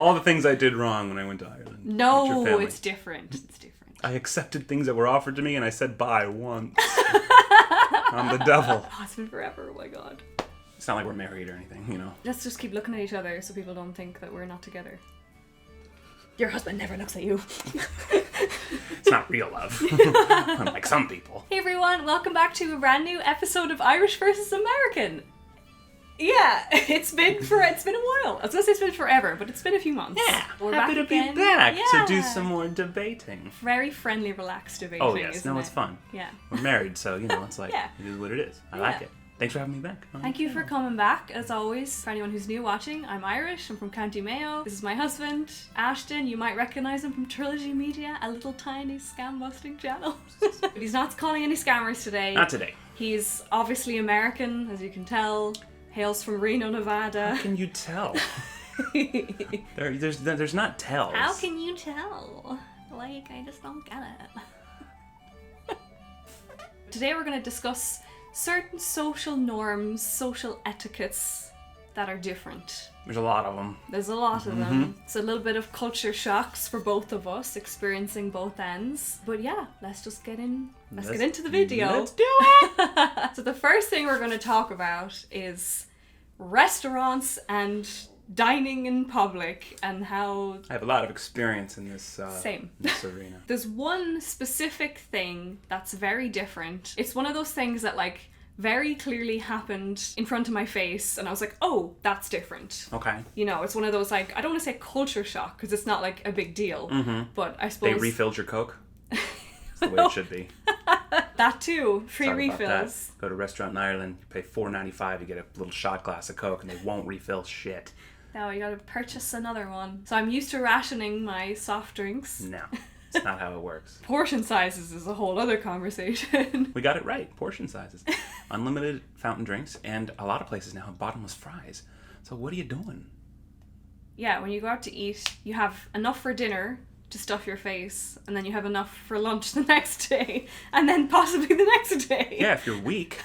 All the things I did wrong when I went to Ireland. No, it's different. It's different. I accepted things that were offered to me and I said bye once. I'm the devil. Oh, it's been forever. Oh my god. It's not like we're married or anything, you know. Let's just keep looking at each other so people don't think that we're not together. Your husband never looks at you. It's not real love. Unlike some people. Hey everyone, welcome back to a brand new episode of Irish versus American. Yeah, it's been a while. I was gonna say it's been forever, but it's been a few months. Yeah, we're happy to again. be back Yeah. to do some more debating. Very friendly, relaxed debating. Oh yes, isn't no, it? it's fun. Yeah. We're married, so you know, it's like Yeah. it is what it is. I Yeah. like it. Thanks for having me back. Thank you for coming back, as always. For anyone who's new watching, I'm Irish. I'm from County Mayo. This is my husband, Ashton. You might recognize him from Trilogy Media, a little tiny scam-busting channel. But he's not calling any scammers today. Not today. He's obviously American, as you can tell. Hails from Reno, Nevada. How can you tell? There's not tells. How can you tell? Like, I just don't get it. Today we're going to discuss certain social norms, social etiquettes that are different. There's a lot of them. There's a lot of them. It's a little bit of culture shocks for both of us, experiencing both ends. But yeah, let's just get in. Let's get into the video. Let's do it! So the first thing we're going to talk about is restaurants and dining in public and how... I have a lot of experience in this, Same. this arena. There's one specific thing that's very different. It's one of those things that like very clearly happened in front of my face and I was like, oh, that's different. Okay. You know, it's one of those like, I don't want to say culture shock because it's not like a big deal, but I suppose... They refilled your Coke? That's the way it should be. That too. Free Sorry about refills. that. Go to a restaurant in Ireland, you pay $4.95 to get a little shot glass of Coke and they won't refill shit. Now you gotta purchase another one. So I'm used to rationing my soft drinks. No, it's not how it works. Portion sizes is a whole other conversation. We got it right. Portion sizes. Unlimited fountain drinks, and a lot of places now have bottomless fries. So what are you doing? Yeah, when you go out to eat, you have enough for dinner to stuff your face, and then you have enough for lunch the next day, and then possibly the next day. Yeah, if you're weak.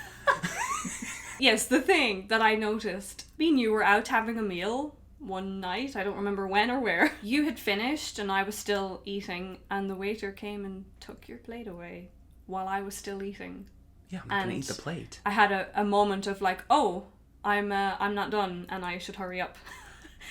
Yes, the thing that I noticed, me and you were out having a meal one night, I don't remember when or where. You had finished and I was still eating, and the waiter came and took your plate away while I was still eating. Yeah, I'm gonna eat the plate. I had a moment of like, oh, I'm not done and I should hurry up.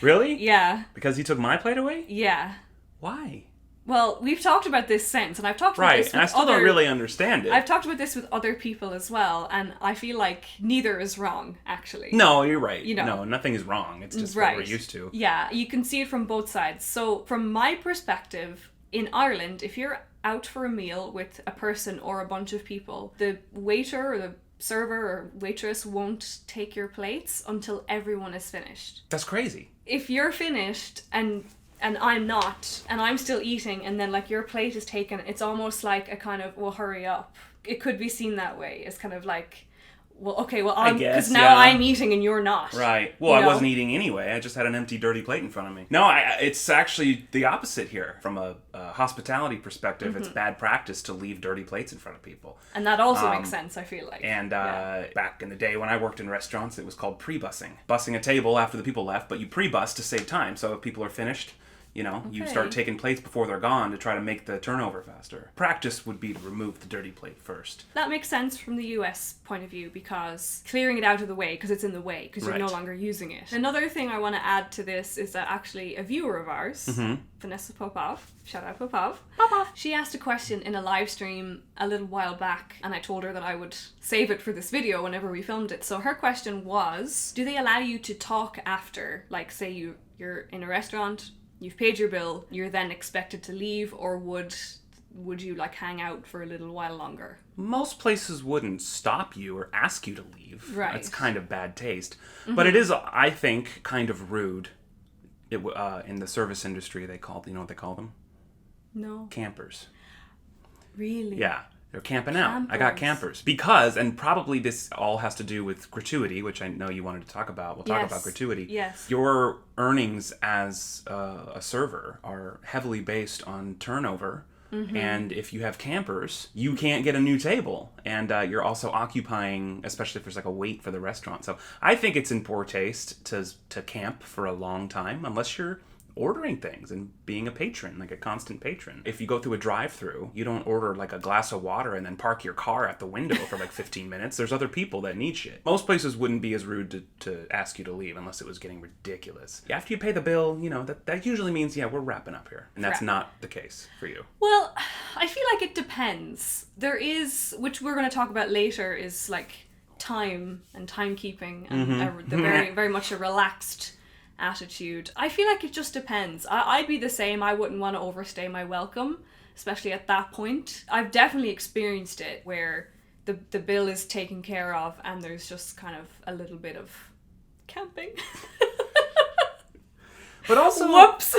Really? Yeah. Because he took my plate away? Yeah. Why? Well, we've talked about this since, and I've talked about this with and I still don't really understand it. I've talked about this with other people as well, and I feel like neither is wrong, actually. No, you're right. You know. No, nothing is wrong. It's just what we're used to. Yeah, you can see it from both sides. So, from my perspective, in Ireland, if you're out for a meal with a person or a bunch of people, the waiter or the server or waitress won't take your plates until everyone is finished. That's crazy. If you're finished and I'm not, and I'm still eating, and then like your plate is taken, it's almost like a kind of, well, hurry up. It could be seen that way. It's kind of like, well, okay, well, because now I'm eating and you're not. Right. Well, I wasn't eating anyway. I just had an empty, dirty plate in front of me. No, it's actually the opposite here. From a hospitality perspective, it's bad practice to leave dirty plates in front of people. And that also makes sense, I feel like. And back in the day when I worked in restaurants, it was called pre-bussing. Bussing a table after the people left, but you pre-bus to save time. So if people are finished, you know, you start taking plates before they're gone to try to make the turnover faster. Practice would be to remove the dirty plate first. That makes sense from the US point of view, because clearing it out of the way, because it's in the way, because you're no longer using it. Another thing I want to add to this is that actually a viewer of ours, Vanessa Popov, shout out Popov, she asked a question in a live stream a little while back, and I told her that I would save it for this video whenever we filmed it. So her question was, do they allow you to talk after? Like, say you're in a restaurant, you've paid your bill, you're then expected to leave, or would you like hang out for a little while longer? Most places wouldn't stop you or ask you to leave. Right. That's kind of bad taste. But it is, I think, kind of rude. In the service industry, you know what they call them? No. Campers. Really? Yeah. They're camping out. I got campers. Because, and probably this all has to do with gratuity, which I know you wanted to talk about. We'll talk about gratuity. Yes. Your earnings as a server are heavily based on turnover. And if you have campers, you can't get a new table. And you're also occupying, especially if there's like a wait for the restaurant. So I think it's in poor taste to camp for a long time, unless you're ordering things and being a patron, like a constant patron. If you go through a drive-through, you don't order like a glass of water and then park your car at the window for like 15 minutes. There's other people that need shit. Most places wouldn't be as rude to ask you to leave unless it was getting ridiculous. After you pay the bill, that usually means, we're wrapping up here. And that's not the case for you. Well, I feel like it depends. There is, which we're going to talk about later, is like time and timekeeping and the very, very much a relaxed attitude. I feel like it just depends. I'd be the same. I wouldn't want to overstay my welcome, especially at that point. I've definitely experienced it where the bill is taken care of and there's just kind of a little bit of camping. But also... Whoops!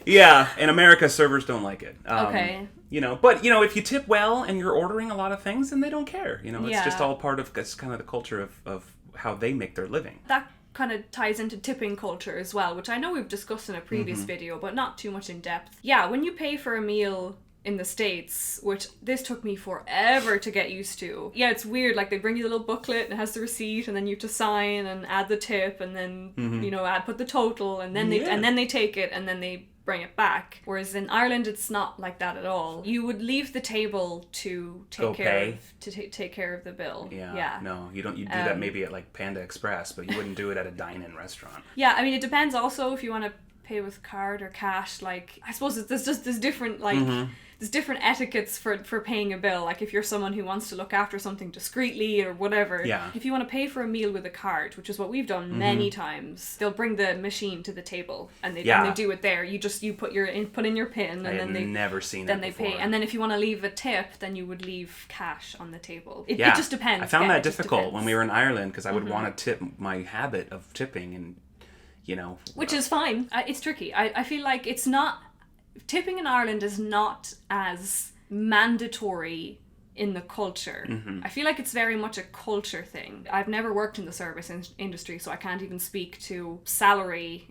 Yeah, in America, servers don't like it. Okay. But if you tip well and you're ordering a lot of things, then they don't care. It's just all part of, it's kind of the culture of how they make their living. That kind of ties into tipping culture as well, which I know we've discussed in a previous video, but not too much in depth. Yeah, when you pay for a meal in the States, which this took me forever to get used to. Yeah, it's weird. Like, they bring you a little booklet and it has the receipt, and then you have to sign and add the tip, and then put the total, and then they take it, and then they bring it back. Whereas in Ireland, it's not like that at all. You would leave the table to take care of the bill. Yeah. No, you don't. You do that maybe at like Panda Express, but you wouldn't do it at a dine-in restaurant. Yeah, I mean, it depends also if you want to pay with card or cash. Like, I suppose there's different there's different etiquettes for paying a bill. Like, if you're someone who wants to look after something discreetly or whatever. Yeah. If you want to pay for a meal with a card, which is what we've done many times, they'll bring the machine to the table and they do it there. You put in your PIN, and then they never seen that before. Pay. And then if you want to leave a tip, then you would leave cash on the table. It just depends. I found that difficult when we were in Ireland because I would want to tip my habit of tipping and. Which is fine. It's tricky. I feel like it's not... Tipping in Ireland is not as mandatory in the culture. I feel like it's very much a culture thing. I've never worked in the service industry, so I can't even speak to salary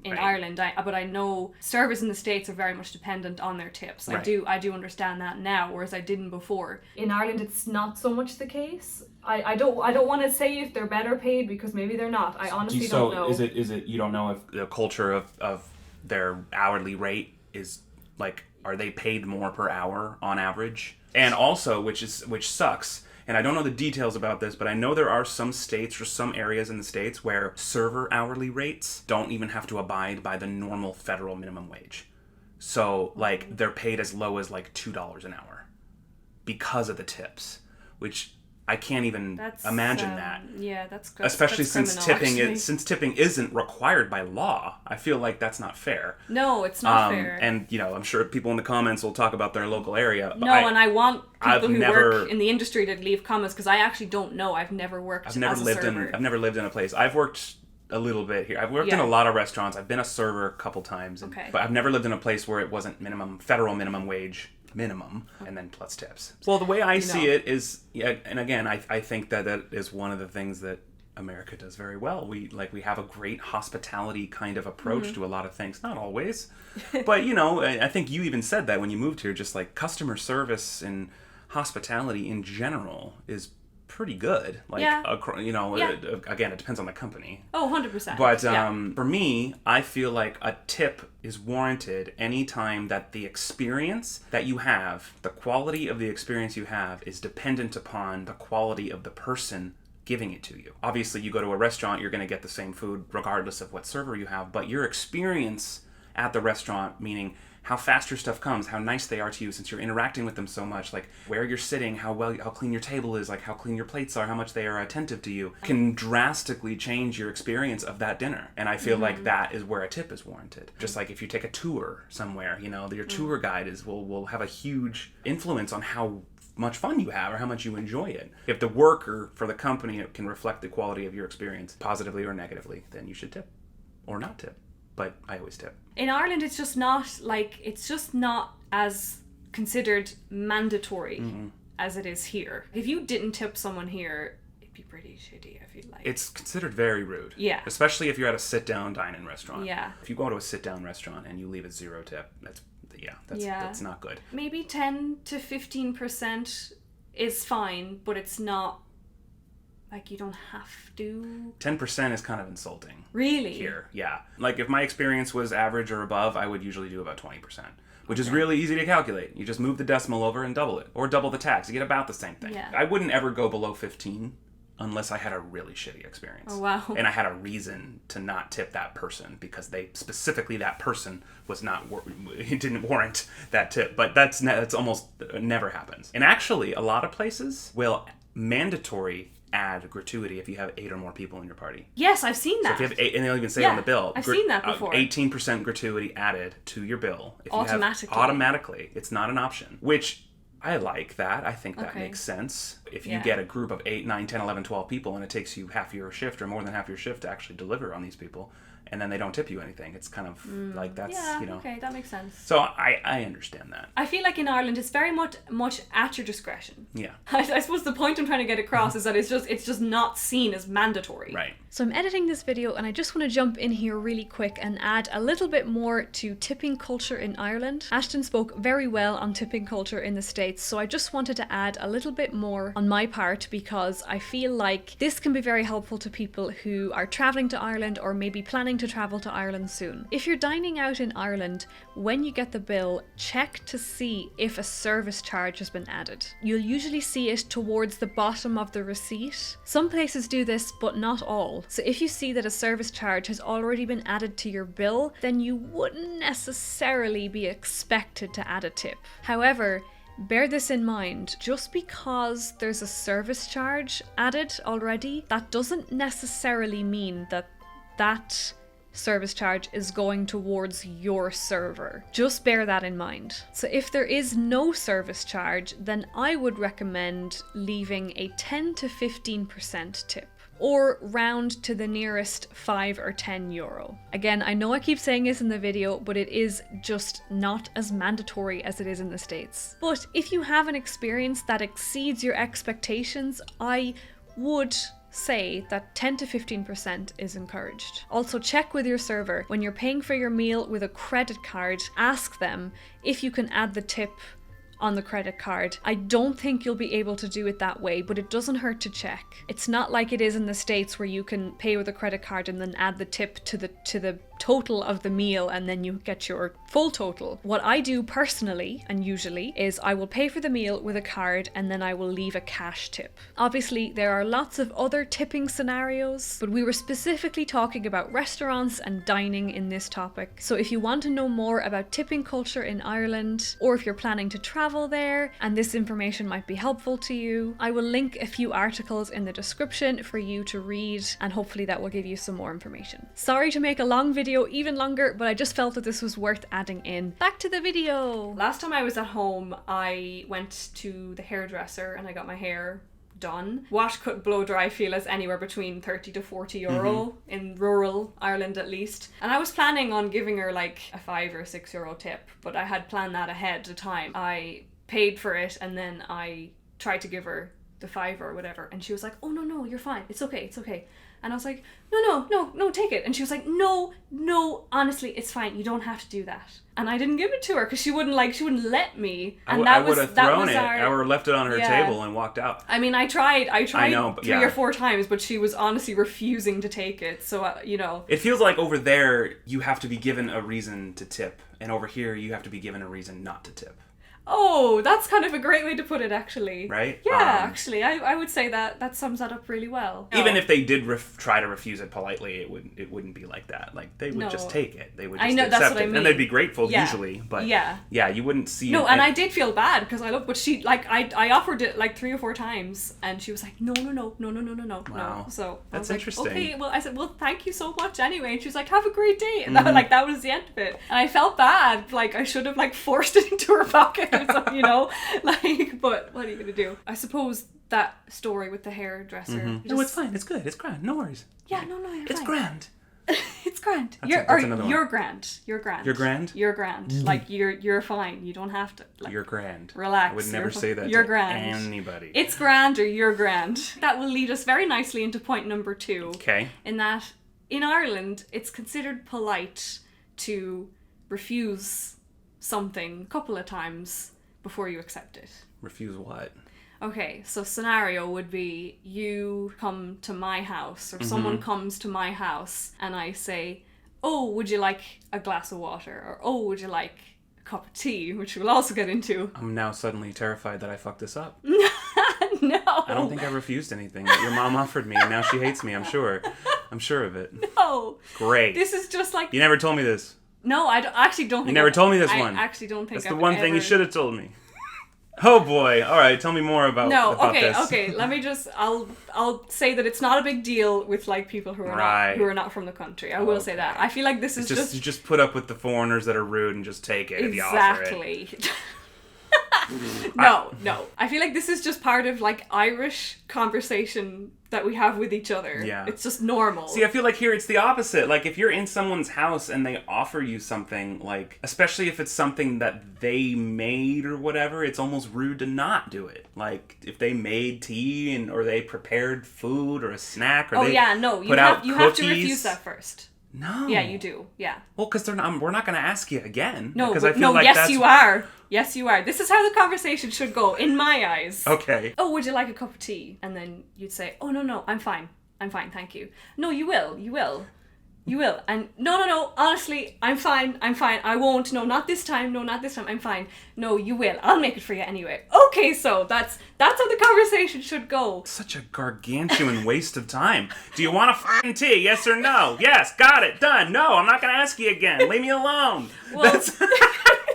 in Ireland. But I know service in the States are very much dependent on their tips. I do understand that now, whereas I didn't before. In Ireland, it's not so much the case. I don't want to say if they're better paid, because maybe they're not. I honestly don't know. So is it you don't know if the culture of their hourly rate is like, are they paid more per hour on average? And also, which sucks, and I don't know the details about this, but I know there are some states or some areas in the States where server hourly rates don't even have to abide by the normal federal minimum wage. So, like, they're paid as low as like $2 an hour because of the tips, which I can't even imagine that. Yeah, that's especially that's since tipping isn't required by law. I feel like that's not fair. No, it's not fair. And I'm sure people in the comments will talk about their local area. No, and I want people who work in the industry to leave comments, because I actually don't know. I've never worked as a server. I've never lived in a place. I've worked a little bit here. I've worked in a lot of restaurants. I've been a server a couple times, but I've never lived in a place where it wasn't federal minimum wage. And then plus tips. Well, the way I see it is, and again, I think that is one of the things that America does very well. We have a great hospitality kind of approach to a lot of things. Not always, but I think you even said that when you moved here. Just like customer service and hospitality in general is pretty good. Again, it depends on the company. Oh, 100%. But for me, I feel like a tip is warranted anytime that the experience that you have, the quality of the experience you have, is dependent upon the quality of the person giving it to you. Obviously, you go to a restaurant, you're going to get the same food regardless of what server you have, but your experience at the restaurant, meaning how fast your stuff comes, how nice they are to you since you're interacting with them so much, like where you're sitting, how clean your table is, like how clean your plates are, how much they are attentive to you, can drastically change your experience of that dinner. And I feel like that is where a tip is warranted. Just like if you take a tour somewhere, your tour guide will have a huge influence on how much fun you have or how much you enjoy it. If the worker for the company can reflect the quality of your experience positively or negatively, then you should tip or not tip. But I always tip. In Ireland, it's just not as considered mandatory as it is here. If you didn't tip someone here, it'd be pretty shitty, I feel like. It's considered very rude. Yeah. Especially if you're at a sit-down dine-in restaurant. Yeah. If you go to a sit-down restaurant and you leave a zero tip, that's not good. Maybe 10 to 15% is fine, but it's not Like, you don't have to? 10% is kind of insulting. Really? Here, yeah. Like, if my experience was average or above, I would usually do about 20%. Which is really easy to calculate. You just move the decimal over and double it. Or double the tax. You get about the same thing. Yeah. I wouldn't ever go below 15 unless I had a really shitty experience. Oh, wow. And I had a reason to not tip that person because that person was not, it didn't warrant that tip. But that's almost never happens. And actually, a lot of places will mandatory add gratuity if you have 8 or more people in your party. Yes, I've seen that. So if you have 8, and they'll even say it on the bill. I've seen that before. 18% gratuity added to your bill. If automatically. Automatically. It's not an option. Which, I like that. I think that makes sense. If you get a group of 8, 9, 10, 11, 12 people and it takes you half your shift or more than half your shift to actually deliver on these people, and then they don't tip you anything, it's kind of like that's, okay, that makes sense. So I understand that. I feel like in Ireland it's very much at your discretion. Yeah. I suppose the point I'm trying to get across is that it's just not seen as mandatory. Right. So I'm editing this video and I just want to jump in here really quick and add a little bit more to tipping culture in Ireland. Ashton spoke very well on tipping culture in the States, so I just wanted to add a little bit more on my part because I feel like this can be very helpful to people who are traveling to Ireland or maybe planning to travel to Ireland soon. If you're dining out in Ireland, when you get the bill, check to see if a service charge has been added. You'll usually see it towards the bottom of the receipt. Some places do this, but not all. So if you see that a service charge has already been added to your bill, then you wouldn't necessarily be expected to add a tip. However, bear this in mind, just because there's a service charge added already, that doesn't necessarily mean that service charge is going towards your server. Just bear that in mind. So if there is no service charge, then I would recommend leaving a 10 to 15% tip, or round to the nearest 5 or 10 euro. Again, I know I keep saying this in the video, but it is just not as mandatory as it is in the States. But if you have an experience that exceeds your expectations, I would say that 10 to 15% is encouraged. Also, check with your server. When you're paying for your meal with a credit card, ask them if you can add the tip on the credit card. I don't think you'll be able to do it that way, but it doesn't hurt to check. It's not like it is in the States where you can pay with a credit card and then add the tip to the total of the meal and then you get your full total. What I do personally and usually is I will pay for the meal with a card and then I will leave a cash tip. Obviously there are lots of other tipping scenarios, but we were specifically talking about restaurants and dining in this topic. So if you want to know more about tipping culture in Ireland, or if you're planning to travel there and this information might be helpful to you, I will link a few articles in the description for you to read and hopefully that will give you some more information. Sorry to make a long video even longer, but I just felt that this was worth adding in. Back to the video! Last time I was at home, I went to the hairdresser and I got my hair done. Wash, cut, blow dry, I feel is anywhere between 30 to 40 euro in rural Ireland at least. And I was planning on giving her like a 5 or 6 euro tip, but I had planned that ahead of time. I paid for it and then I tried to give her the 5 or whatever, and she was like, "Oh no, you're fine. It's okay." And I was like, no, take it. And she was like, no, honestly, it's fine. You don't have to do that. And I didn't give it to her because she wouldn't let me. And I would have thrown it. I would have left it on her table and walked out. I mean, I tried know, 3 or 4 times, but she was honestly refusing to take it. So, It feels like over there, you have to be given a reason to tip. And over here, you have to be given a reason not to tip. Oh, that's kind of a great way to put it, actually. Right? Yeah, actually, I would say that sums that up really well. Even if they did try to refuse it politely, it wouldn't be like that. Like, they would just take it. They would just accept that's what it. I mean. And they'd be grateful, usually. But yeah, you wouldn't see No, and I did feel bad because but she, like, I offered it like 3 or 4 times, and she was like, no. Wow. So that's I was interesting. Like, okay, well, I said, well, thank you so much anyway. And she was like, have a great day. And that was the end of it. And I felt bad. Like, I should have, like, forced it into her pocket or something, Like, but what are you gonna do? I suppose that story with the hairdresser. No, it's fine. It's good. It's grand. No worries. Yeah, no, you're It's fine. grand. It's grand. That's another one. You're grand. You're grand. You're grand? You're grand. Like, you're fine. You don't have to. Like, You're grand. Relax. I would never say that you're to grand. anybody. It's grand or you're grand. That will lead us very nicely into point number 2. Okay. In that, in Ireland, it's considered polite to refuse something a couple of times before you accept it. Refuse what? Okay, so scenario would be you come to my house or someone comes to my house and I say, oh, would you like a glass of water? Or, oh, would you like a cup of tea? Which we'll also get into. I'm now suddenly terrified that I fucked this up. No. I don't think I refused anything that your mom offered me, and now she hates me, I'm sure. I'm sure of it. No. Great. This is just like... You never told me this. No, I actually don't think... You never told me this one. I actually don't think That's the one thing you should have told me. Oh boy. All right, tell me more about this. Okay. Let me just I'll say that it's not a big deal with like people who are not from the country. I will say that. I feel like this is just you just put up with the foreigners that are rude and just take it if you offer it. Exactly. No. I feel like this is just part of like Irish conversation that we have with each other. Yeah. It's just normal. See, I feel like here it's the opposite. Like if you're in someone's house and they offer you something, like especially if it's something that they made or whatever, it's almost rude to not do it. Like if they made tea or they prepared food or a snack or you have to refuse that first. No. Yeah, you do. Yeah. Well, because we're not going to ask you again. No, because I feel like you are. Yes, you are. This is how the conversation should go, in my eyes. Okay. Oh, would you like a cup of tea? And then you'd say, oh, no, I'm fine, thank you. No, you will. And no, honestly, I'm fine. I won't. No, not this time, I'm fine. No, you will. I'll make it for you anyway. Okay, so that's how the conversation should go. Such a gargantuan waste of time. Do you want a f***ing tea? Yes or no? Yes, got it, done. No, I'm not going to ask you again. Leave me alone. Well, that's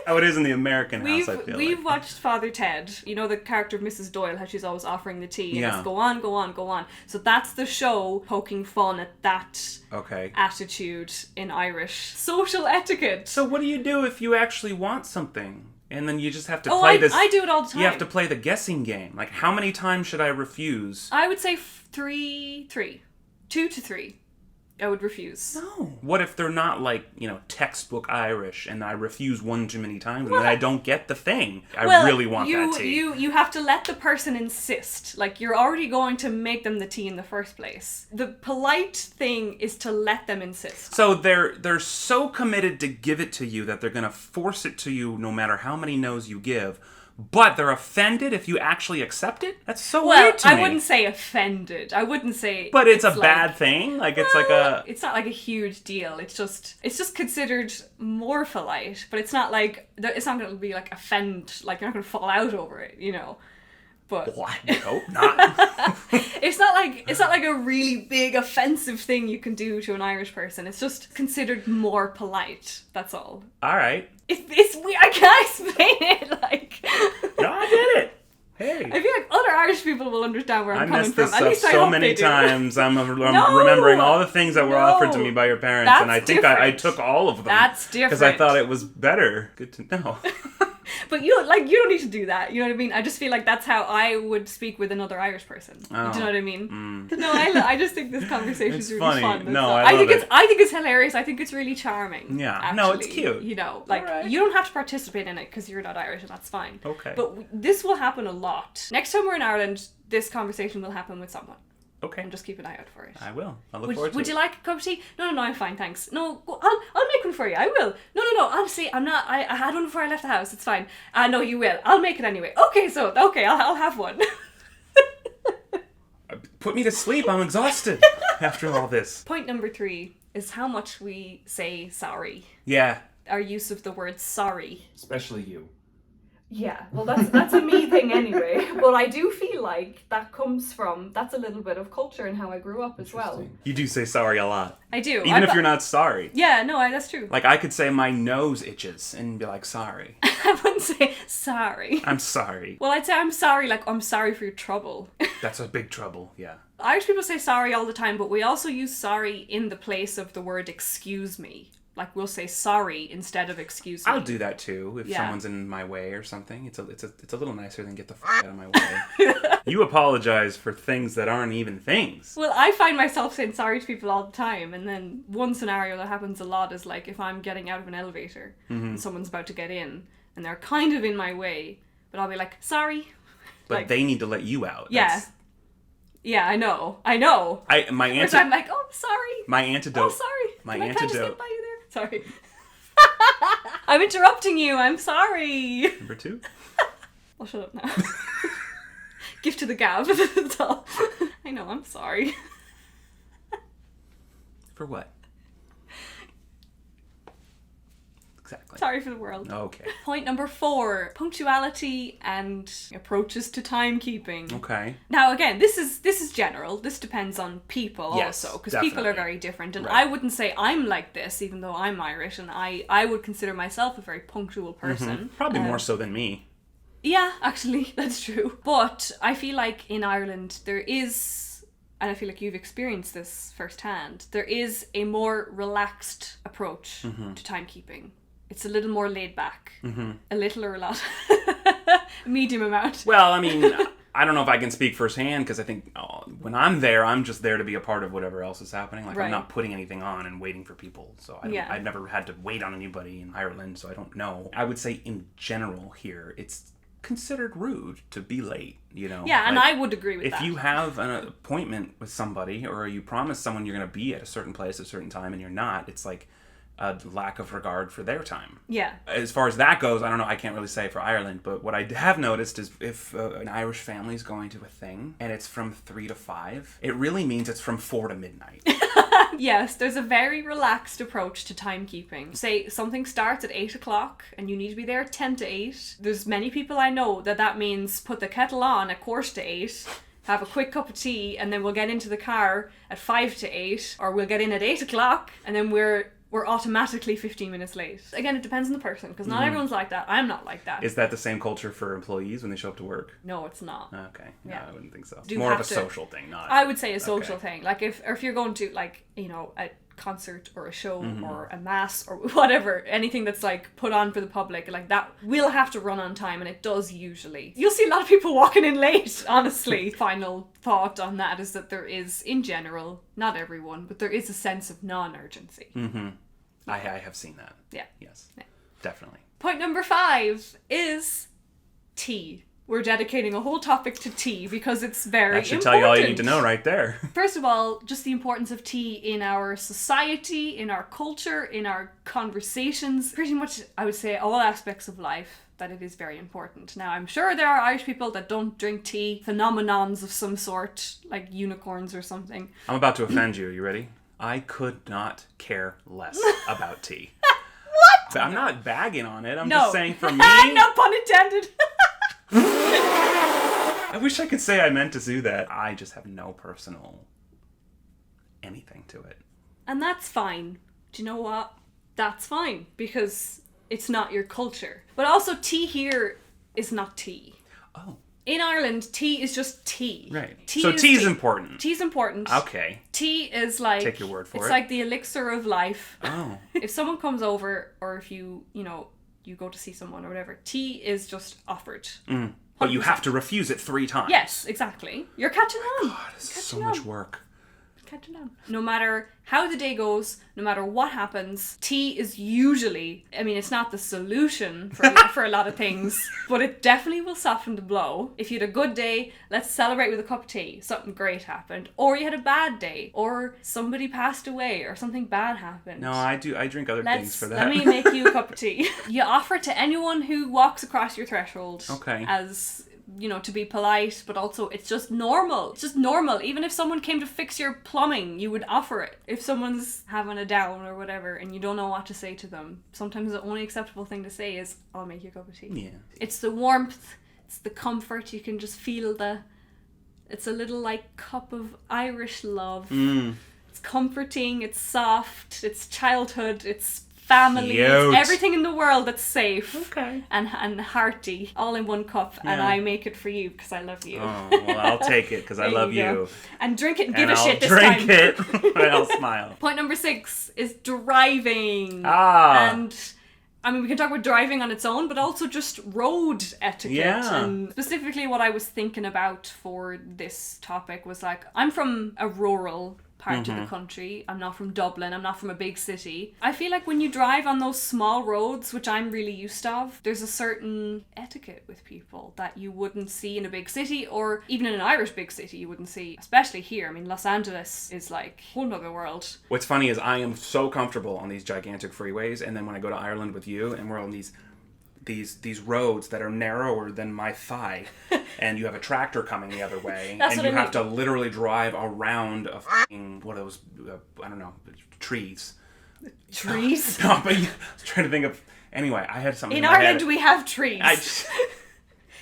how it is in the American house, I feel We've watched Father Ted. You know the character of Mrs. Doyle, how she's always offering the tea. And yeah. It's go on. So that's the show poking fun at that attitude in Irish social etiquette. So what do you do if you actually want something? And then you just have to play this... I do it all the time. You have to play the guessing game. Like, how many times should I refuse? I would say 3. 2 to 3. I would refuse. No. What if they're not like, textbook Irish and I refuse one too many times and then I don't get the thing? I really want that tea. You have to let the person insist. Like, you're already going to make them the tea in the first place. The polite thing is to let them insist. So they're so committed to give it to you that they're going to force it to you no matter how many no's you give. But they're offended if you actually accept it? That's so weird to me. I wouldn't say offended. I wouldn't say... But it's a bad thing? Like, it's like a... It's not like a huge deal. It's just considered more polite. But it's not like... It's not going to be like like, you're not going to fall out over it, But... Well, I hope not. It's not like a really big offensive thing you can do to an Irish person. It's just considered more polite. That's all. All right. It's weird. I can't explain it. Like. No, I get it. Hey. I feel like other Irish people will understand where I'm coming from. I messed this up so many times. I'm remembering all the things that were offered to me by your parents, and I think I took all of them. That's different. Because I thought it was better. Good to know. But you don't need to do that. You know what I mean? I just feel like that's how I would speak with another Irish person. Oh. Do you know what I mean? No, I just think this conversation is really funny. fun. No, I love it. I think it's hilarious. I think it's really charming. Yeah. Actually. No, it's cute. You don't have to participate in it because you're not Irish, and that's fine. Okay. But this will happen a lot. Next time we're in Ireland, this conversation will happen with someone. Okay. And just keep an eye out for it. I will. I look forward to it. Would you like a cup of tea? No, I'm fine, thanks. No, I'll make one for you. I will. No. Honestly, I'm not. I had one before I left the house. It's fine. No, you will. I'll make it anyway. Okay, I'll have one. Put me to sleep. I'm exhausted after all this. Point number 3 is how much we say sorry. Yeah. Our use of the word sorry. Especially you. Yeah, well that's a me thing anyway. But I do feel like that's a little bit of culture and how I grew up as well. You do say sorry a lot. I do. Even if you're not sorry. Yeah, no, that's true. Like I could say my nose itches and be like, sorry. I wouldn't say sorry. I'm sorry. Well, I'd say I'm sorry, like I'm sorry for your trouble. That's a big trouble, yeah. Irish people say sorry all the time, but we also use sorry in the place of the word excuse me. Like, we'll say sorry instead of excuse me. I'll do that too if someone's in my way or something. It's a little nicer than get the f*** out of my way. You apologize for things that aren't even things. Well, I find myself saying sorry to people all the time, and then one scenario that happens a lot is like if I'm getting out of an elevator and someone's about to get in and they're kind of in my way, but I'll be like, sorry. But like, they need to let you out. Yeah. Yeah, I know. Which I'm like, oh, sorry. My antidote. Oh, sorry. My Can I just antidote. get by you there? Sorry. I'm interrupting you. I'm sorry. Number 2? I'll shut up now. Gift to the gab. That's all. I know, I'm sorry. For what? Exactly. Sorry for the world. Okay. Point number 4, punctuality and approaches to timekeeping. Okay. Now again, this is general. This depends on people Yes, also, because people are definitely. very different. And Right. I wouldn't say I'm like this, even though I'm Irish, and I would consider myself a very punctual person. Probably more so than me. Yeah, actually, that's true. But I feel like in Ireland there is, and I feel like you've experienced this firsthand, there is a more relaxed approach to timekeeping. It's a little more laid back. A little or a lot. A medium amount. Well, I mean, I don't know if I can speak firsthand, because I think when I'm there, I'm just there to be a part of whatever else is happening. Like, Right. I'm not putting anything on and waiting for people. So Yeah. I've never had to wait on anybody in Ireland, so I don't know. I would say in general here, it's considered rude to be late, you know? Yeah, and Like, I would agree with if that. you have an appointment with somebody, or you promise someone you're going to be at a certain place at a certain time and you're not, it's like a lack of regard for their time. Yeah. As far as that goes, I don't know, I can't really say for Ireland, but what I have noticed is if an Irish family is going to a thing and it's from 3 to 5, it really means it's from 4 to midnight. Yes, there's a very relaxed approach to timekeeping. Say something starts at 8 o'clock and you need to be there at 10 to 8. There's many people I know that means put the kettle on at 7:45, have a quick cup of tea, and then we'll get into the car at 5 to 8, or we'll get in at 8 o'clock, and then we're automatically 15 minutes late. Again, it depends on the person, because not everyone's like that. I'm not like that. Is that the same culture for employees when they show up to work? No, it's not. Okay. No, Yeah. I wouldn't think so. It's Do more of a have to- social thing, not... I would say a social Okay. thing. Like if you're going to, like, you know, a concert or a show or a mass or whatever, anything that's like put on for the public, like that will have to run on time, and it does usually. You'll see a lot of people walking in late, honestly. Final thought on that is that there is, in general, not everyone, but there is a sense of non-urgency. I have seen that. Yeah. Yes. Definitely. Point number 5 is tea. We're dedicating a whole topic to tea because it's very That should important. tell you all you need to know right there. First of all, just the importance of tea in our society, in our culture, in our conversations. Pretty much, I would say, all aspects of life, that it is very important. Now, I'm sure there are Irish people that don't drink tea, phenomenons of some sort, like unicorns or something. I'm about to offend you. You ready? I could not care less about tea. What? I'm not bagging on it. I'm No. just saying for me... No pun intended. I wish I could say I meant to do that. I just have no personal anything to it. And that's fine. Do you know what? That's fine, because it's not your culture. But also, tea here is not tea. Oh. In Ireland, tea is just tea. Right. Tea So is tea is tea. important. Tea's important. Okay. Tea is like... Take your word for it's it. like the elixir of life. Oh. If someone comes over, or if you go to see someone or whatever, tea is just offered. But you have to refuse it 3 times. Yes, exactly. You're catching on. God, this is so Catching much on. work. Catching on. No matter how the day goes, no matter what happens, tea is usually, I mean, it's not the solution for a lot of things, but it definitely will soften the blow. If you had a good day, let's celebrate with a cup of tea. Something great happened. Or you had a bad day. Or somebody passed away. Or something bad happened. No, I drink other things for that. Let me make you a cup of tea. You offer it to anyone who walks across your threshold. Okay. As, to be polite, but also it's just normal. It's just normal. Even if someone came to fix your plumbing, you would offer it. If someone's having a down or whatever and you don't know what to say to them, sometimes the only acceptable thing to say is, I'll make you a cup of tea. Yeah. It's the warmth. It's the comfort. You can just feel it's a little like cup of Irish love. It's comforting, it's soft, it's childhood, it's family, Cute. it's everything in the world that's safe. Okay. And hearty, all in one cup, and Yeah. I make it for you because I love you. Oh, well, I'll take it because I There love you go. you. And drink it and give And a I'll shit this drink time. it and I'll smile. Point number 6 is driving. Ah. And I mean, we can talk about driving on its own, but also just road etiquette. Yeah. And specifically what I was thinking about for this topic was like, I'm from a rural part of the country. I'm not from Dublin. I'm not from a big city. I feel like when you drive on those small roads, which I'm really used of, there's a certain etiquette with people that you wouldn't see in a big city, or even in an Irish big city you wouldn't see, especially here. I mean, Los Angeles is like a whole other world. What's funny is I am so comfortable on these gigantic freeways, and then when I go to Ireland with you and we're on these these roads that are narrower than my thigh, and you have a tractor coming the other way, That's and what you I have to literally drive around a f***ing, what are those, I don't know, trees. Trees? No, but I was trying to think of, anyway, I had something In in my Ireland head. we have trees.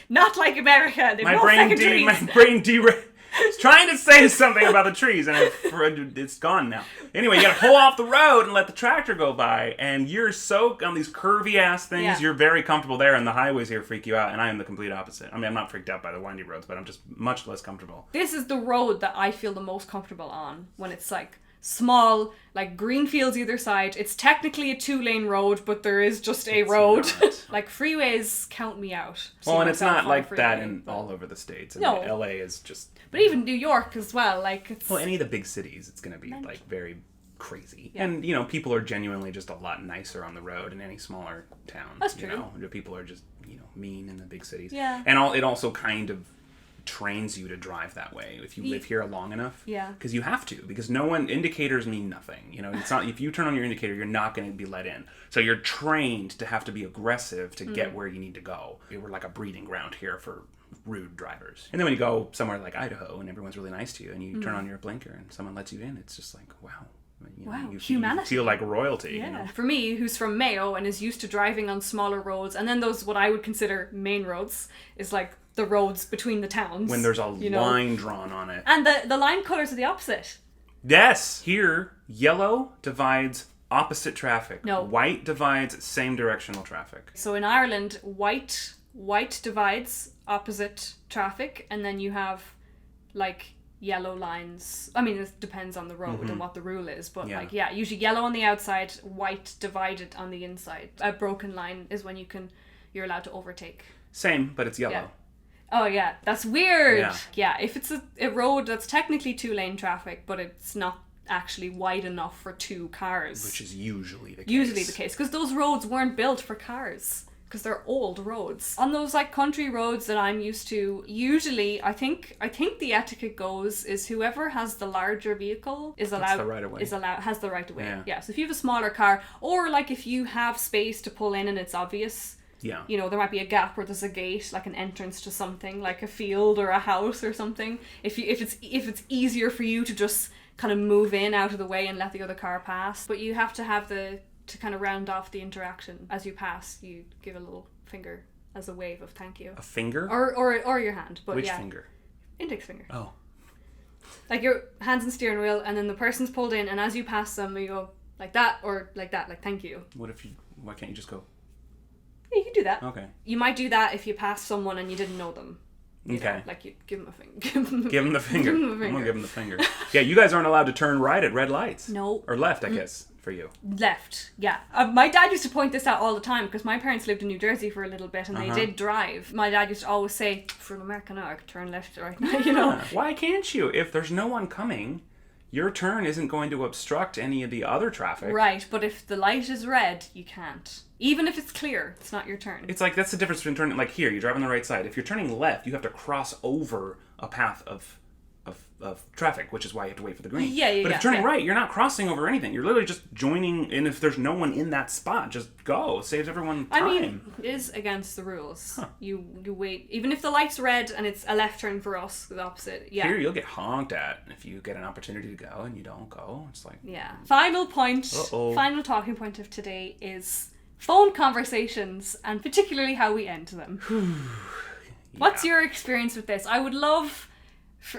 Not like America. They My no brain fucking trees. my brain derailed. I was trying to say something about the trees, and it's gone now. Anyway, you gotta pull off the road and let the tractor go by, and you're so on these curvy ass things. Yeah. You're very comfortable there, and the highways here freak you out. And I am the complete opposite. I mean, I'm not freaked out by the windy roads, but I'm just much less comfortable. This is the road that I feel the most comfortable on when it's like small, like green fields either side. It's technically a 2-lane road, but there is just a road. Like freeways count me out. Well, and it's not like that freeway, in all over the states. I No. mean, LA is just. But even New York as well, like it's. Well, any of the big cities, it's going to be like very crazy. Yeah. And, you know, people are genuinely just a lot nicer on the road in any smaller town. That's true. You know, people are just, you know, mean in the big cities. Yeah. And it also kind of trains you to drive that way if you live here long enough. Yeah. Because you have to. Because indicators mean nothing. You know, it's not, if you turn on your indicator, you're not going to be let in. So you're trained to have to be aggressive to get where you need to go. We're like a breeding ground here for rude drivers. And then when you go somewhere like Idaho and everyone's really nice to you and you turn on your blinker and someone lets you in, it's just like, wow. You know, Wow, you humanity. feel like royalty. Yeah. You know? For me, who's from Mayo and is used to driving on smaller roads, and then those what I would consider main roads is like the roads between the towns. When there's a you know? line drawn on it. And the line colours are the opposite. Yes! Here, yellow divides opposite traffic. No. White divides same directional traffic. So in Ireland, white divides opposite traffic, and then you have like yellow lines. I mean, it depends on the road and what the rule is, but Yeah. usually yellow on the outside, white divided on the inside. A broken line is when you're allowed to overtake. Same, but it's yellow. Yeah. Oh yeah, that's weird. Yeah. Yeah, if it's a road that's technically 2-lane traffic, but it's not actually wide enough for 2 cars. Which is usually the case. Usually the case, because those roads weren't built for cars. Because they're old roads. On those like country roads that I'm used to, usually I think the etiquette goes is whoever has the larger vehicle is allowed the right of way. has the right of way. Yeah. So if you have a smaller car, or like if you have space to pull in and it's obvious, Yeah. you know, there might be a gap where there's a gate, like an entrance to something, like a field or a house or something. If it's easier for you to just kind of move in out of the way and let the other car pass, but you have to have to kind of round off the interaction as you pass, you give a little finger as a wave of thank you. A finger? Or your hand, but Which yeah. finger? Index finger. Oh. Like your hands on the steering wheel, and then the person's pulled in, and as you pass them, you go like that, or like that, like thank you. Why can't you just go? Yeah, you can do that. Okay. You might do that if you pass someone and you didn't know them. You Okay. know, like you give them a finger. Give him the finger. Give him a I'm finger. gonna give him the finger. Yeah, you guys aren't allowed to turn right at red lights. No. Or left, I guess, for you. Left, yeah. My dad used to point this out all the time because my parents lived in New Jersey for a little bit and they did drive. My dad used to always say, for an American, I could turn left or right. You know. Yeah. Why can't you? If there's no one coming, your turn isn't going to obstruct any of the other traffic. Right, but if the light is red, you can't. Even if it's clear, it's not your turn. It's like, that's the difference between turning, like here, you drive on the right side. If you're turning left, you have to cross over a path of traffic, which is why you have to wait for the green. Yeah, But if you're turning right, you're not crossing over anything. You're literally just joining, and if there's no one in that spot, just go. It saves everyone time. I mean, it is against the rules. Huh. You wait. Even if the light's red and it's a left turn for us, the opposite. Yeah. Here, you'll get honked at if you get an opportunity to go and you don't go. It's like... Yeah. Final point, final talking point of today is phone conversations, and particularly how we end them. What's your experience with this? I would love...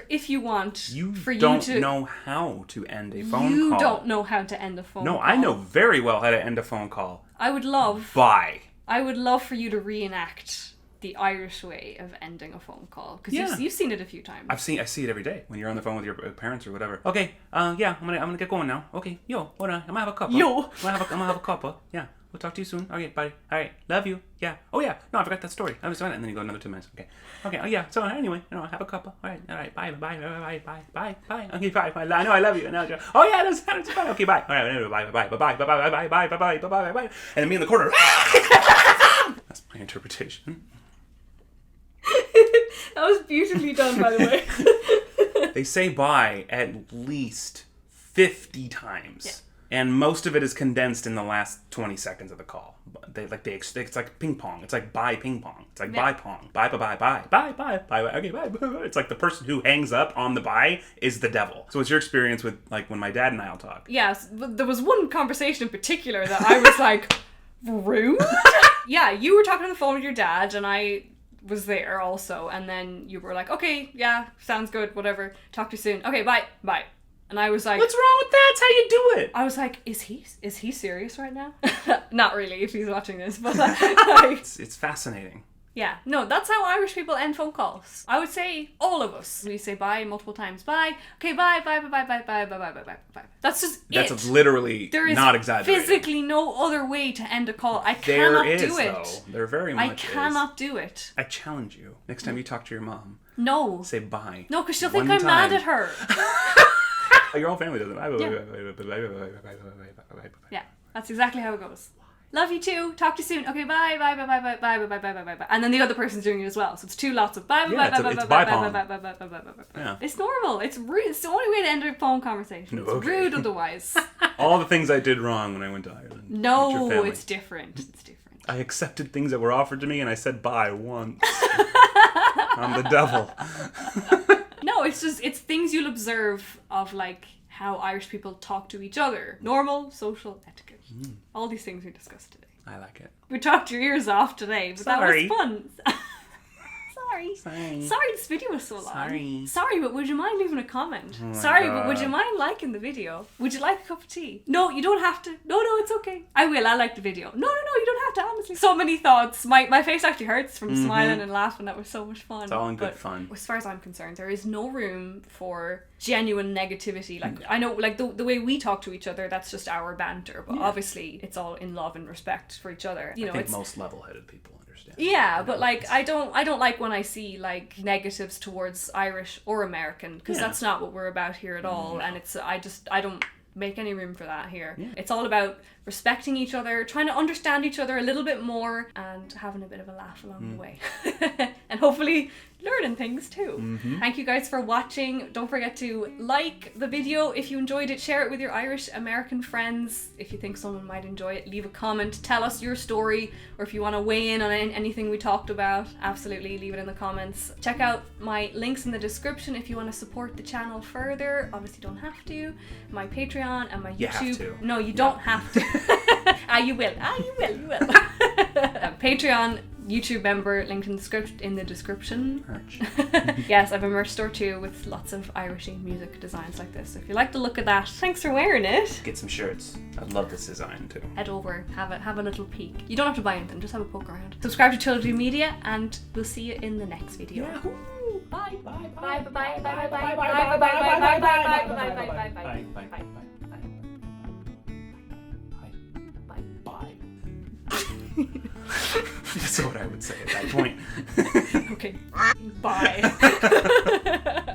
if you want, for you to... You don't know how to end a phone call. You don't know how to end a phone call. No, I know very well how to end a phone call. I would love... Bye. I would love for you to reenact the Irish way of ending a phone call. Because you've seen it a few times. I see it every day when you're on the phone with your parents or whatever. Okay, yeah, I'm gonna get going now. Okay, yo, hold on, I'm gonna have a cuppa. I'm gonna have a cuppa. Yeah, we'll talk to you soon. Okay, bye. All right, love you. Yeah. Oh yeah, no, I forgot that story. I was on it, and then you go another 2 minutes. Okay. Oh yeah. So anyway, have a cuppa. All right. Bye. Okay, bye. I know I love you. Oh yeah, that's fine. Okay, bye. All right, bye. And then me in the corner. That's my interpretation. That was beautifully done, by the way. They say bye at least 50 times. Yeah. And most of it is condensed in the last 20 seconds of the call. It's like ping pong. It's like bye ping pong. It's like bye pong. Bye, bye, bye, bye. Bye, bye, bye, bye. Okay, bye. It's like the person who hangs up on the bye is the devil. So what's your experience with, like, when my dad and I'll talk? Yes, there was one conversation in particular that I was like, rude? Yeah, you were talking on the phone with your dad, and I was there also, and then you were like, okay, yeah, sounds good, whatever, talk to you soon. Okay, bye. And I was like, what's wrong with that? That's how you do it. I was like, is he serious right now? Not really, if he's watching this, but like, it's fascinating. Yeah, no, that's how Irish people end phone calls. I would say all of us. We say bye multiple times. Bye. Okay, bye, bye, bye, bye, bye, bye, bye, bye, bye, bye, bye. That's just it. That's literally not exaggerated. Physically no other way to end a call. I cannot do it. Though. There very much is. I cannot do it. I challenge you. Next time you talk to your mom. No. Say bye. No, because she'll think I'm mad at her. Your whole family does it. Yeah, that's exactly how it goes. Love you too. Talk to you soon. Okay, bye, bye, bye, bye, bye, bye, bye, bye, bye, bye, bye. And then the other person's doing it as well. So it's two lots of bye, bye, bye, bye, bye, bye, bye, bye, bye, bye, bye, bye, bye. It's normal. It's rude. It's the only way to end a phone conversation. It's rude otherwise. All the things I did wrong when I went to Ireland. No, it's different. It's different. I accepted things that were offered to me, and I said bye once. I'm the devil. No, it's things you'll observe of, like, how Irish people talk to each other. Normal social etiquette. All these things we discussed today. I like it. We talked your ears off today, but that was fun. Sorry, this video was so long. Sorry, but would you mind leaving a comment? But would you mind liking the video? Would you like a cup of tea? No, you don't have to. No, it's okay. I will. I like the video. No, you don't have to, honestly. So many thoughts. My face actually hurts from smiling and laughing. That was so much fun. It's all in good fun. As far as I'm concerned, there is no room for genuine negativity. Like, I know, like, the way we talk to each other, that's just our banter. But obviously, it's all in love and respect for each other. You know, I think most level-headed people understand. Yeah, but like I don't like when I see like negatives towards Irish or American, because that's not what we're about here at all. And it's I don't make any room for that here. It's all about respecting each other, trying to understand each other a little bit more, and having a bit of a laugh along the way. And hopefully learning things too. Thank you guys for watching. Don't forget to like the video if you enjoyed it, share it with your Irish American friends. If you think someone might enjoy it, leave a comment, tell us your story, or if you want to weigh in on anything we talked about, absolutely leave it in the comments. Check out my links in the description if you want to support the channel further. Obviously don't have to. My Patreon and my YouTube. You have to. No, you don't have to. You will. You will. Patreon, YouTube member, linked in the description. Merch. Yes, I have a merch store too with lots of Irishy music designs like this. So if you like the look of that, thanks for wearing it. Get some shirts. I love this design too. Head over, have a little peek. You don't have to buy anything, just have a poke around. Subscribe to Trilogy Media, and we'll see you in the next video. Bye. Bye. Bye. Bye. Bye. Bye. Bye. Bye. Bye. Bye. Bye. Bye. Bye. Bye. Bye. Bye. That's what I would say at that point. Okay. Bye.